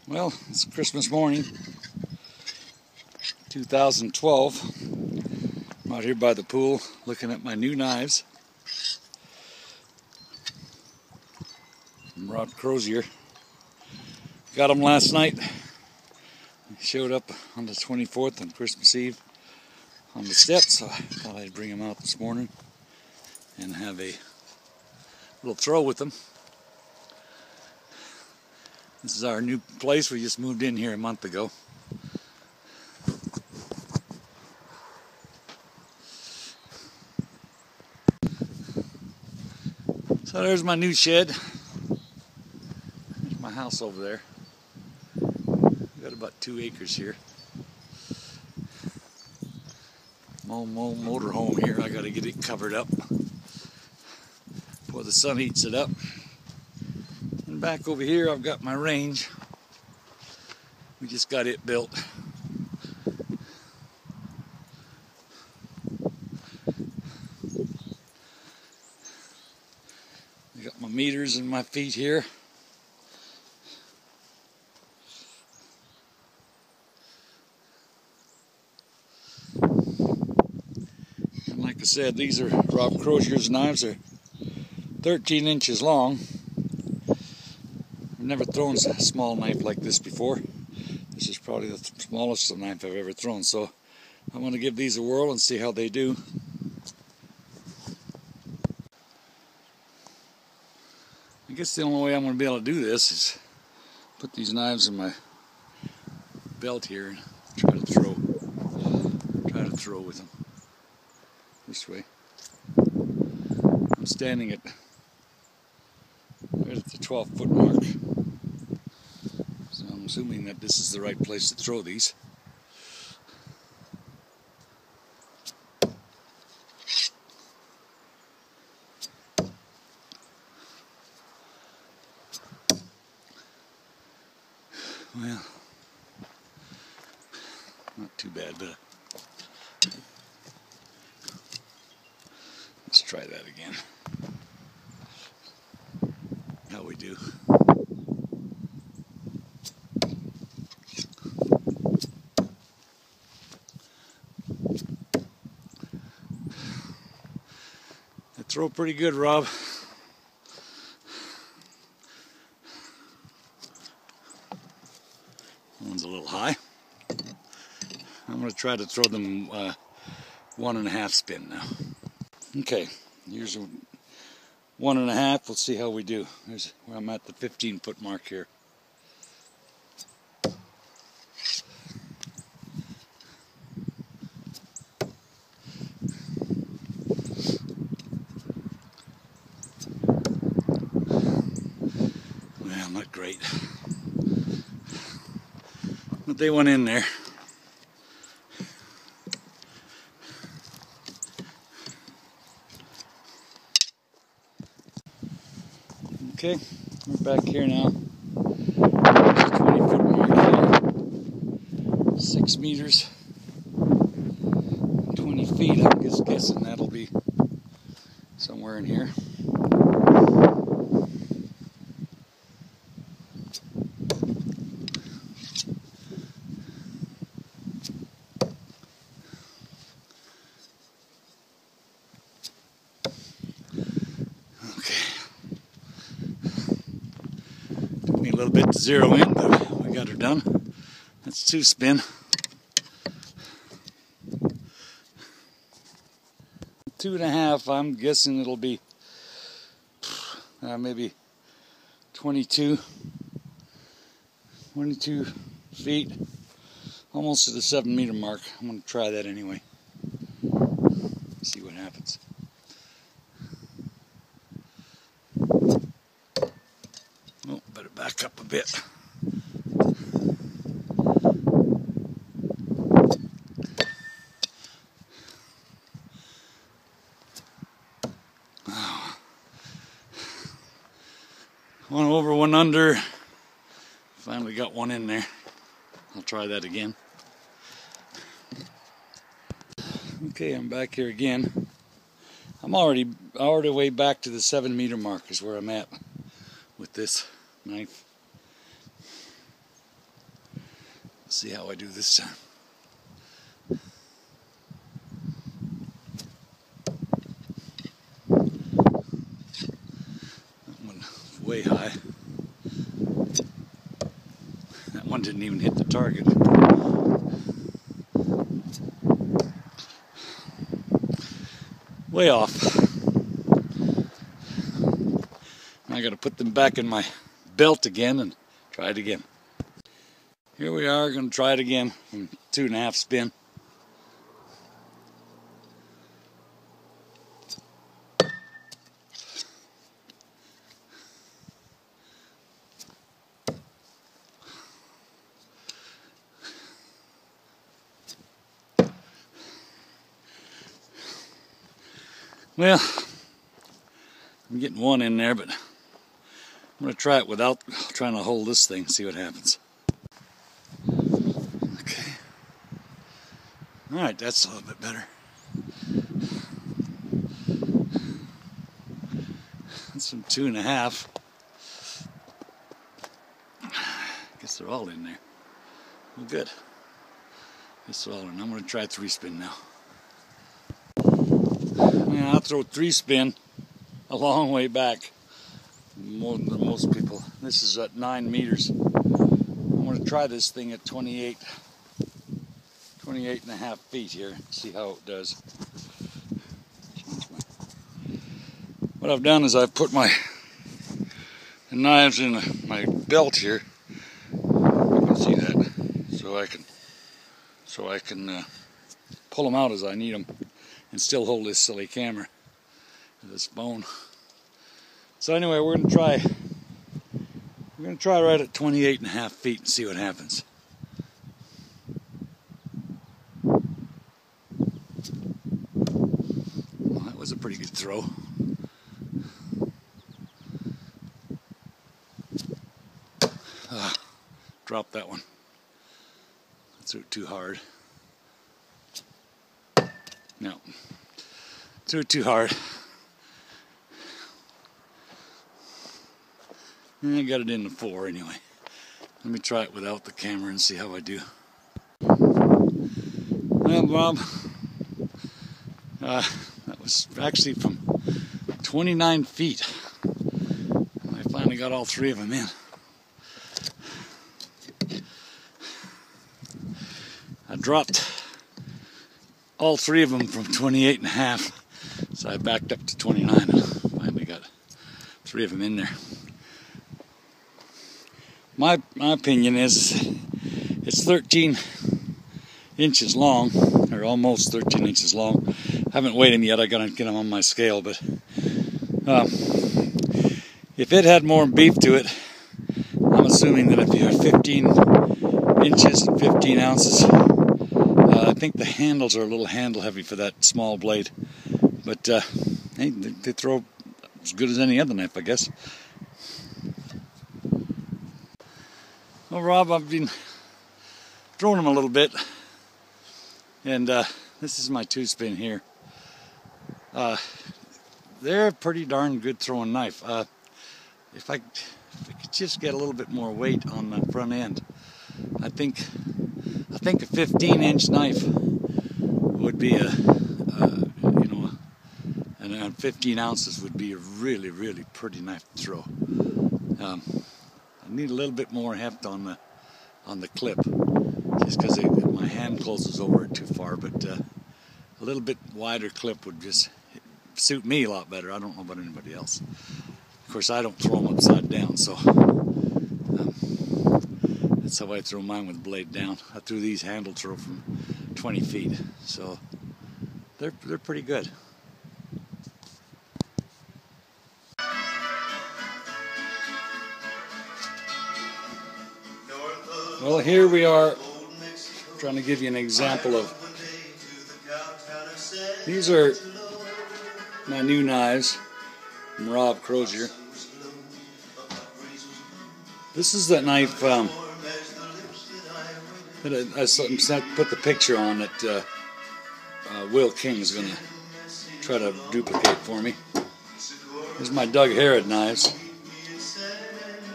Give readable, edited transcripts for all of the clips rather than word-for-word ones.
Well, it's Christmas morning, 2012. I'm out here by the pool looking at my new knives. I'm Rob Crozier. Got them last night. Showed up on the 24th on Christmas Eve on the steps, so I thought I'd bring them out this morning and have a little throw with them. This is our new place. We just moved in here a month ago. So there's my new shed. There's my house over there. We've got about 2 acres here. Motor home here. I got to get it covered up before the sun heats it up. And back over here I've got my range. We just got it built. I got my meters and my feet here. And like I said, these are Rob Croziers knives. They're 13 inches long. I've never thrown a small knife like this before. This is probably the smallest knife I've ever thrown, so I'm going to give these a whirl and see how they do. I guess the only way I'm going to be able to do this is put these knives in my belt here and try to throw with them this way. I'm standing at right at the 12-foot mark, so I'm assuming that this is the right place to throw these. Well, not too bad, but let's try that again. How we do. I throw pretty good, Rob. One's a little high. I'm going to try to throw them 1.5 spin now. Okay, here's a 1.5. We'll see how we do. Here's where I'm at the 15-foot mark here. Well, not great. But they went in there. Okay, we're back here now. 20-foot mark here. 6 meters. 20 feet. I'm just guessing that'll be somewhere in here. A little bit to zero in, but we got her done. That's 2 spin. 2.5. I'm guessing it'll be maybe 22 feet, almost to the 7-meter mark. I'm going to try that anyway. See what happens. Oh, better back up a bit. Oh. One over, one under. Finally got one in there. I'll try that again. Okay, I'm back here again. I'm already way back to the 7-meter mark is where I'm at with this knife. See how I do this time. That one way high. That one didn't even hit the target. Way off. I gotta put them back in my belt again and try it again. Here we are, gonna try it again. 2.5 spin. Well, I'm getting one in there, but I'm going to try it without trying to hold this thing, see what happens. Okay. Alright, that's a little bit better. That's some 2.5. Guess they're all in there. Well, good. Guess they're all in. I'm going to try 3 spin now. Yeah, I'll throw 3 spin a long way back, more than most people. This is at 9 meters. I'm going to try this thing at 28.5 feet here, see how it does. What I've done is I've put the knives in my belt here. You can see that, so I can pull them out as I need them. And still hold this silly camera, this bone. So anyway, we're gonna try right at 28.5 feet and see what happens. Well, that was a pretty good throw. Dropped that one. I threw it too hard. No, threw it too hard. And I got it in the 4 anyway. Let me try it without the camera and see how I do. Well, Bob, that was actually from 29 feet. I finally got all 3 of them in. I dropped all 3 of them from 28.5, so I backed up to 29 and finally got 3 of them in there. My opinion is it's 13 inches long, or almost 13 inches long. I haven't weighed them yet. I gotta get them on my scale, but if it had more beef to it, I'm assuming that if you have 15 inches and 15 ounces, I think the handles are a little handle heavy for that small blade, but hey, they throw as good as any other knife, I guess. Well, Rob, I've been throwing them a little bit, and this is my 2 spin here. They're a pretty darn good throwing knife. If I could just get a little bit more weight on the front end, I think a 15-inch knife would be and 15 ounces would be a really, really pretty knife to throw. I need a little bit more heft on the clip, just because my hand closes over it too far. But a little bit wider clip would just suit me a lot better. I don't know about anybody else. Of course, I don't throw them upside down, so that's how I throw mine, with the blade down. I threw these handle throw from 20 feet, so they're pretty good. Well, here we are, trying to give you an example of, these are my new knives from Rob Crozier. This is that knife that I put the picture on that Will King is going to try to duplicate for me. Here's my Doug Harrod knives.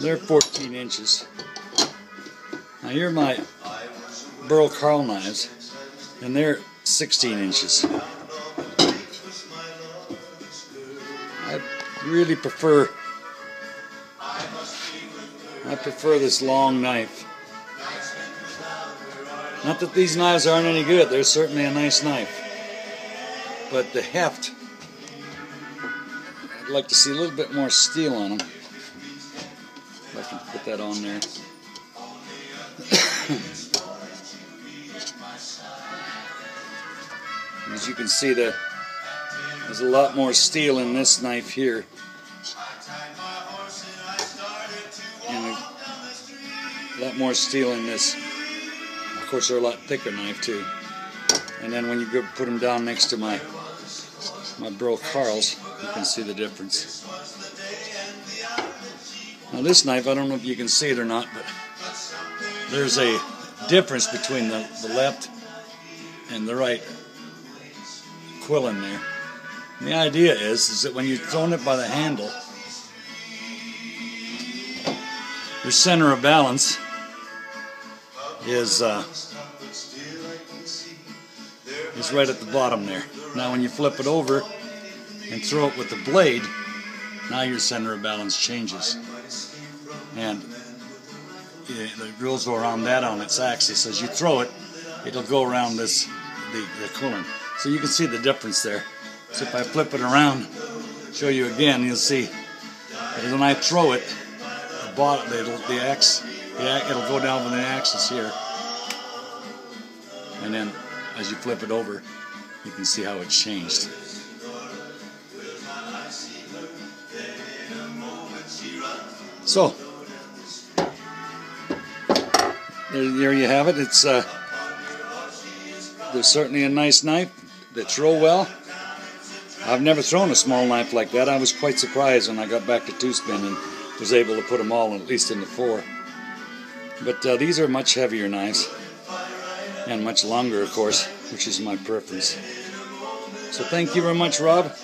They're 14 inches. Now here are my burl carl knives, and they're 16 inches. I really prefer this long knife. Not that these knives aren't any good, they're certainly a nice knife. But the heft, I'd like to see a little bit more steel on them. If I can put that on there. As you can see, there's a lot more steel in this knife here. And a lot more steel in this. Of course, they're a lot thicker knife too. And then when you go put them down next to my burl carls, you can see the difference. Now this knife, I don't know if you can see it or not, but there's a difference between the left and the right quill in there. And the idea is that when you're throwing it by the handle, your center of balance is right at the bottom there. Now when you flip it over and throw it with the blade, now your center of balance changes. And the drills go around that on its axis. As you throw it, it'll go around the quilling. So you can see the difference there. So if I flip it around, show you again, you'll see that when I throw it, the bottom, it'll go down on the axis here. And then as you flip it over, you can see how it's changed. So there you have it. It's there's certainly a nice knife that throw well. I've never thrown a small knife like that. I was quite surprised when I got back to two-spin and was able to put them all at least in the 4. But these are much heavier knives and much longer, of course, which is my preference. So thank you very much, Rob.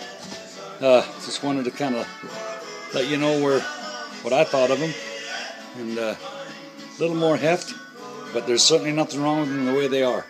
Just wanted to kind of let you know what I thought of them, and a little more heft, but there's certainly nothing wrong with them the way they are.